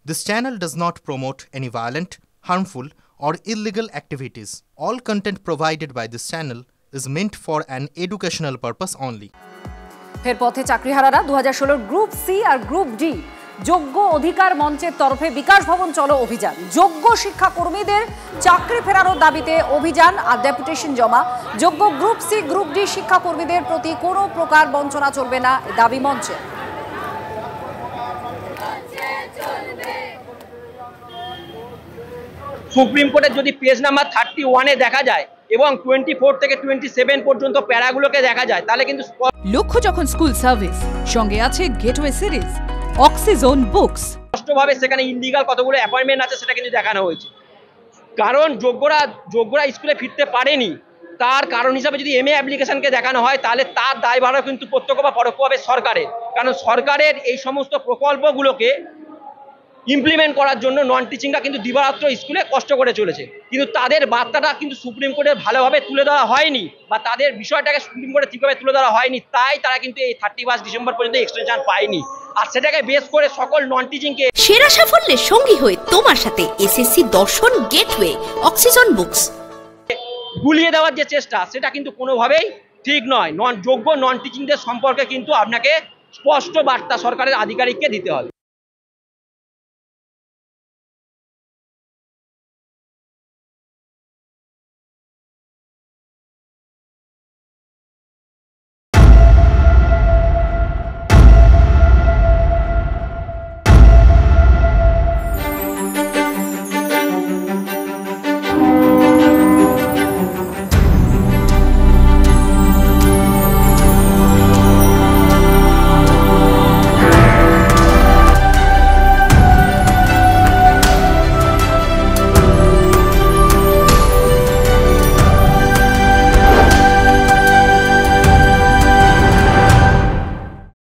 This channel does not promote any violent, harmful, or illegal activities. All content provided by this channel is meant for an educational purpose only. ফের পথে চাকরিহারারা 2016 group C আর group D যোগ্য অধিকার মঞ্চের তরফে বিকাশ ভবন চলো অভিযান। যোগ্য শিক্ষাকর্মীদের চাকরি ফেরানোর দাবিতে অভিযান আর ডেপুটেশন জমা। যোগ্য গ্রুপ সি গ্রুপ ডি শিক্ষাকর্মীদের প্রতি কোনো প্রকার বঞ্চনা চলবে না দাবি মঞ্চে। সুপ্রিম কোর্টের যদি পেজ নাম্বার 31-এ দেখা যায় এবং 24 থেকে 27 পর্যন্ত প্যারাগুলোকে দেখা যায় তাহলে কিন্তু লক্ষ্য যখন স্কুল সার্ভিস সঙ্গে আছে গেটওয়ে সিরিজ অক্সিজোন বুকস স্পষ্টভাবে সেখানে ইলিগাল কতগুলো অ্যাপয়েন্টমেন্ট আছে সেটা কিন্তু দেখানো হয়েছে। কারণ যোগ্যরা স্কুলে ফিরতে পারেনি তার কারণ হিসাবে যদি এমএ অ্যাপ্লিকেশনকে দেখানো হয় তাহলে তার দায়ভারও কিন্তু প্রত্যক্ষ বা পরোক্ষভাবে সরকারের, কারণ সরকারের এই সমস্ত প্রকল্পগুলোকে ইমপ্লিমেন্ট করার জন্য নন টিচিংরা কিন্তু দিবারাত্র স্কুলে কষ্ট করে চলেছে, কিন্তু তাদের বার্তাটা কিন্তু সুপ্রিম কোর্টে ভালোভাবে তুলে দেওয়া হয়নি বা তাদের বিষয়টাকে সুপ্রিম কোর্টে ঠিকভাবে তুলে দেওয়া হয়নি, তাই তারা কিন্তু এই 31 ডিসেম্বর পর্যন্ত এক্সটেনশন পায়নি। আর সেটাকে বেস করে সকল নন টিচিংকে সেরা সাফল্যের সঙ্গী হয়ে তোমার সাথে এসএসসি দর্শন গেটওয়ে অক্সিজন বুকস গুলিয়ে দেওয়ার যে চেষ্টা সেটা কিন্তু কোনোভাবেই ঠিক নয়। যোগ্য নন টিচিংদের সম্পর্কে কিন্তু আপনাকে স্পষ্ট বার্তা সরকারের আধিকারিককে দিতে হবে।